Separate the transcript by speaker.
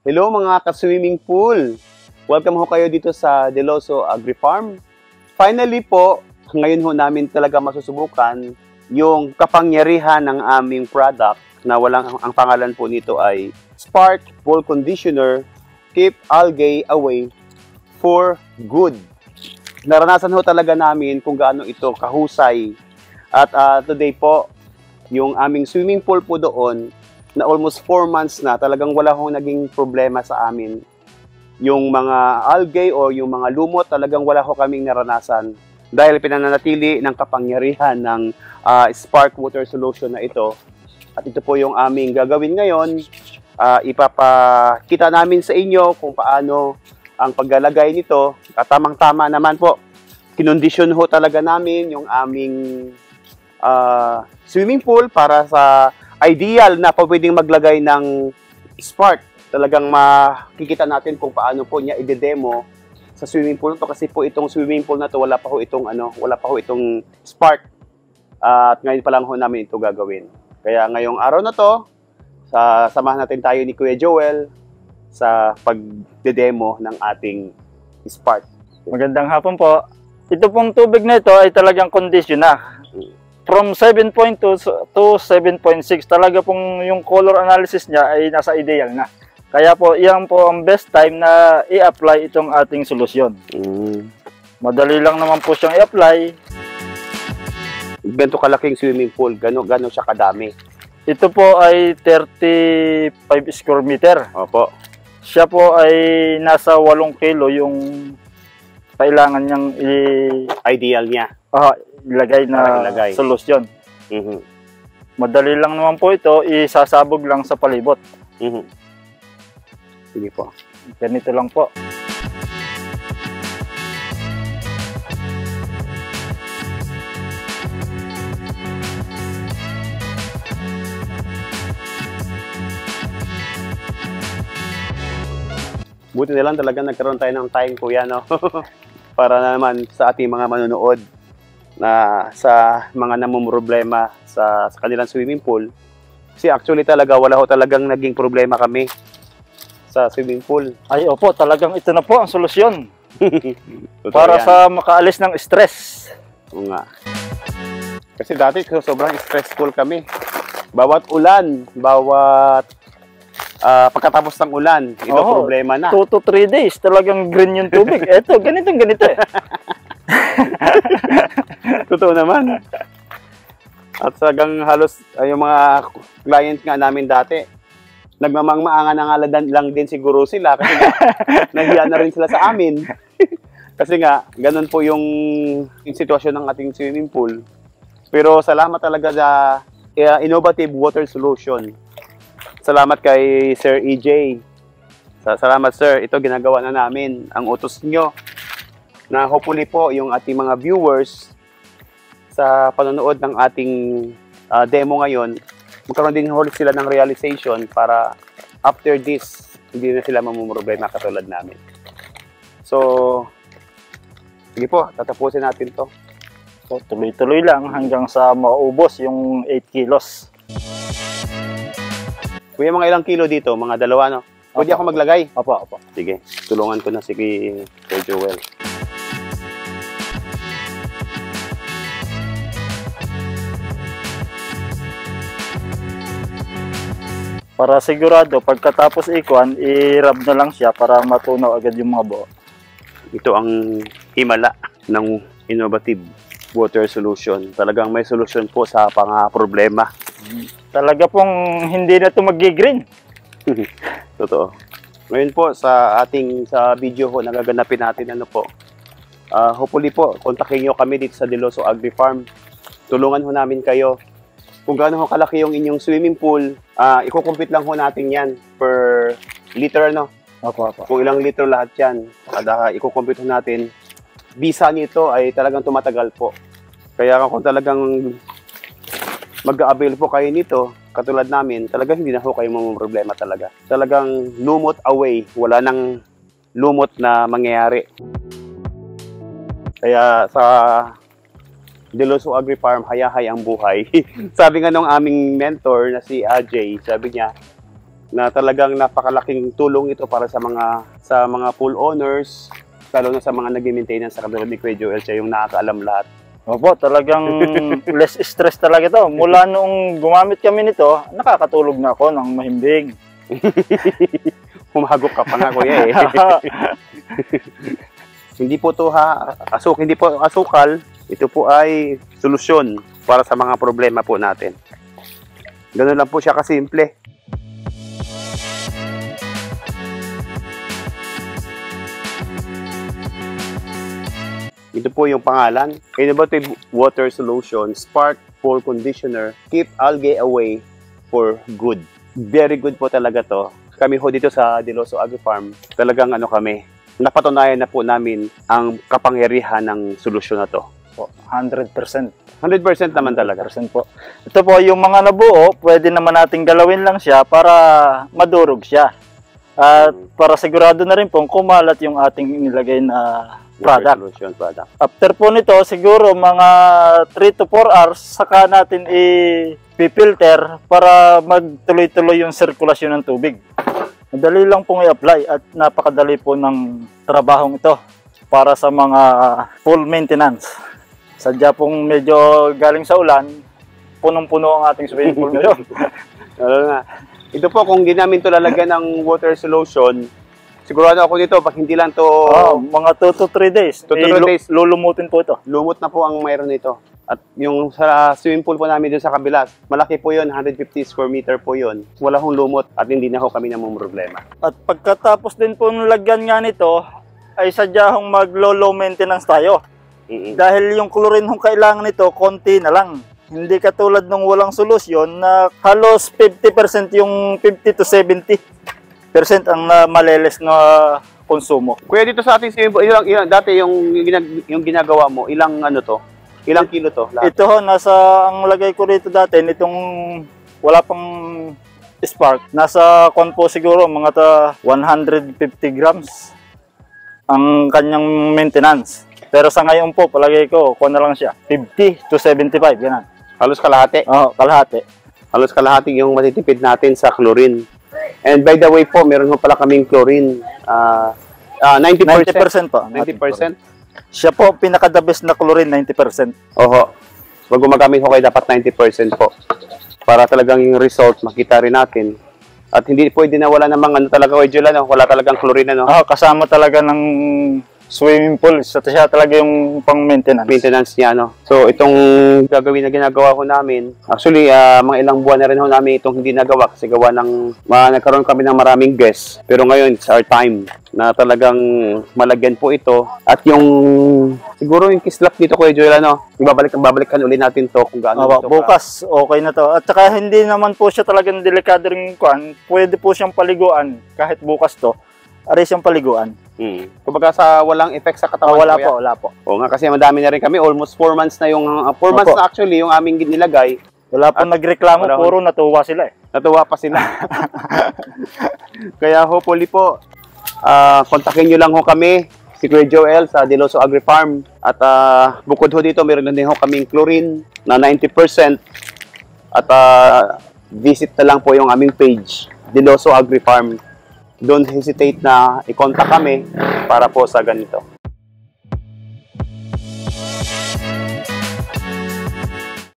Speaker 1: Hello mga ka-swimming pool! Welcome ho kayo dito sa Deloso Agri Farm. Finally po, ngayon ho namin talaga masusubukan yung kapangyarihan ng aming product na ang pangalan po nito ay Spark Pool Conditioner Keep Algae Away for Good. Naranasan ho talaga namin kung gaano ito kahusay. At today po, yung aming swimming pool po doon, na almost 4 months na, talagang wala hong naging problema sa amin. Yung mga algae o yung mga lumot, talagang wala ho kaming naranasan. Dahil pinananatili ng kapangyarihan ng Spark Water Solution na ito. At ito po yung aming gagawin ngayon. Ipapakita namin sa inyo kung paano ang paglalagay nito. At tamang-tama naman po, kinondisyon ho talaga namin yung aming swimming pool para sa ideal na pwedeng maglagay ng Spark. Talagang makikita natin kung paano po niya i-demo sa swimming pool to, kasi po itong swimming pool na to wala pa ho itong Spark. At ngayon pa lang ho namin ito gagawin. Kaya ngayong araw na to, samahan natin tayo ni Kuya Joel sa pag-demo ng ating Spark.
Speaker 2: Magandang hapon po. Ito pong tubig na ito ay talagang condition na. From 7.2 to 7.6, talaga pong yung color analysis niya ay nasa ideal na. Kaya po, iyan po ang best time na i-apply itong ating solusyon. Madali lang naman po siyang i-apply.
Speaker 1: Ganito kalaking swimming pool, gano'n siya kadami?
Speaker 2: Ito po ay 35 square meter.
Speaker 1: Opo.
Speaker 2: Siya po ay nasa 8 kilo yung kailangan niyang
Speaker 1: ideal niya.
Speaker 2: Ilagay na solusyon. Madali lang naman po ito, isasabog lang sa palibot.
Speaker 1: Sige po.
Speaker 2: Ganito lang po.
Speaker 1: Buti na lang talaga nagkaroon tayo ng time, kuya, no? Para naman sa ating mga manonood na sa mga namumroblema sa kanilang swimming pool. Kasi actually talaga wala ho talagang naging problema kami sa swimming pool.
Speaker 2: Ay opo, talagang ito na po ang solusyon. Para yan, sa makaalis ng stress.
Speaker 1: Oo nga. Kasi dati sobrang stressful kami. Bawat ulan, bawat pagkatapos ng ulan, ito problema na.
Speaker 2: 2 to 3 days, talagang green yung tubig. Eto, ganito eh.
Speaker 1: Totoo naman. At sagang halos yung mga client nga namin dati, nagmamangmaangan na nga lang din siguro sila kasi nahiya na rin sila sa amin. Kasi nga, ganun po yung sitwasyon ng ating swimming pool. Pero salamat talaga sa innovative water solution. Salamat kay Sir EJ. Salamat sir, ito ginagawa na namin ang utos nyo. Na hopefully po yung ating mga viewers sa panonood ng ating demo ngayon, magkaroon din ulit sila ng realization para after this, hindi na sila mamumroblema katulad namin. So, sige po, tatapusin natin to.
Speaker 2: So, tuloy-tuloy lang hanggang sa maubos yung 8 kilos.
Speaker 1: Kuya, mga ilang kilo dito? Mga 2, no? Pwede ako maglagay?
Speaker 2: Opo.
Speaker 1: Sige, tulungan ko na si Kuya Joel.
Speaker 2: Para sigurado, pagkatapos ikuan, i-rub na lang siya para matunaw agad yung mga buo.
Speaker 1: Ito ang himala ng innovative water solution. Talagang may solusyon po sa problema.
Speaker 2: Talaga pong hindi na ito mag-green.
Speaker 1: Totoo. Ngayon po sa video ho, nagaganapin natin hopefully po, kontakin nyo kami dito sa Deloso Agri Farm. Tulungan ho namin kayo. Kung gaano ho kalaki yung inyong swimming pool, i-compute lang ho natin yan per liter, no?
Speaker 2: Opo.
Speaker 1: Kung ilang litro lahat yan, kada i-compute ho natin, bisa nito ay talagang tumatagal po. Kaya kung talagang mag-a-avail po kayo nito, katulad namin, talagang hindi na ho kayo problema talaga. Talagang lumot away, wala nang lumot na mangyayari. Kaya sa Deloso Agri Farm, hayahay ang buhay. Sabi nga nung aming mentor na si Ajay, sabi niya, na talagang napakalaking tulong ito para sa mga pool owners, lalo na sa mga nag-maintenance sa katulad ni Kuya Joel, siya yung nakakaalam lahat.
Speaker 2: Opo, talagang less stress talaga ito. Mula noong gumamit kami nito, nakakatulog na ako ng mahimbing.
Speaker 1: Humagok ka pa nga, Kuya eh. Hindi po asukal, ito po ay solusyon para sa mga problema po natin. Ganun lang po siya kasimple. Ito po yung pangalan. Innovative Water Solution, Spark Pool Conditioner, Keep Algae Away for Good. Very good po talaga to. Kami ho dito sa Diloso Agri Farm, talagang napatunayan na po namin ang kapangyarihan ng solusyon na to.
Speaker 2: 100%.
Speaker 1: 100% naman talaga.
Speaker 2: 100% po. Ito po, yung mga nabuo, pwede naman nating galawin lang siya para madurog siya. At para sigurado na rin pong kumalat yung ating inilagay na product.
Speaker 1: Solution product.
Speaker 2: After po nito, siguro mga 3 to 4 hours, saka natin i-filter para magtuloy-tuloy yung sirkulasyon ng tubig. Madali lang pong i-apply at napakadali po ng trabahong ito para sa mga pool maintenance. Sadya pong medyo galing sa ulan, punong-puno ang ating swimming pool ngayon.
Speaker 1: Ito po, kung di namin ito lalagyan ng water solution, sigurado ako nito, pag hindi lang to
Speaker 2: mga 2 to 3 days,
Speaker 1: 2 to 3 days,
Speaker 2: lulumutin po ito.
Speaker 1: Lumot na po ang mayroon nito. At yung sa swimming pool po namin doon sa kabila, malaki po yun, 150 square meter po yun. Wala hong lumot at hindi na ho kami namang problema.
Speaker 2: At pagkatapos din po ng lagyan nga nito, ay sadya hong mag-low maintenance tayo. Dahil yung chlorine hong kailangan nito, konti na lang. Hindi katulad nung walang solusyon na halos 50% yung 50 to 70% ang maleles na konsumo.
Speaker 1: Kuya, dito sa ating swimming pool, dati yung ginagawa mo, ilang ilang kilo to? Lahat?
Speaker 2: Ito ho, ang lagay ko rito dati, nitong wala pang spark, nasa po siguro mga 150 grams ang kanyang maintenance. Pero sa ngayon po, palagay ko, na lang siya, 50 to 75, ganun.
Speaker 1: Halos kalahati.
Speaker 2: Oo, kalahati.
Speaker 1: Halos kalahati yung matitipid natin sa chlorine. And by the way po, meron ho pala kaming chlorine. 90%
Speaker 2: po.
Speaker 1: 90%?
Speaker 2: Siya po, pinaka-the best na chlorine, 90%.
Speaker 1: Oho. Pag gumagamit ho kayo, dapat 90% po. Para talagang yung result, makita rin natin. At hindi pwede na wala namang talaga, wala talagang chlorine,
Speaker 2: Kasama talaga ng swimming pool. Siya talaga yung pang-maintenance.
Speaker 1: Maintenance niya, So, itong gagawin na ginagawa ko namin, actually, mga ilang buwan na rin ho namin itong hindi nagawa kasi gawa ng, nagkaroon kami ng maraming guests. Pero ngayon, it's our time na talagang malagyan po ito. At yung, siguro yung kislap dito, Kuya Joel, babalikan ulit natin to kung gaano ito.
Speaker 2: Bukas, okay na to. At saka hindi naman po siya talagang delikado rin kuan. Pwede po siyang paliguan kahit bukas to. Aray siyang paliguan.
Speaker 1: Kumbaga sa walang effect sa katawan.
Speaker 2: Wala po.
Speaker 1: Oo nga, kasi madami na rin kami. Almost 4 months na yung, 4 months na actually yung aming nilagay.
Speaker 2: Wala pong nagreklamo, puro natuwa sila
Speaker 1: Natuwa pa sila. Kaya hopefully po, kontakin nyo lang ho kami, si Kuya Joel sa Diloso Agri Farm. At bukod ho dito, meron din ho kaming chlorine na 90%. At visit na lang po yung aming page, Diloso Agri Farm. Don't hesitate na i-contact kami para po sa ganito.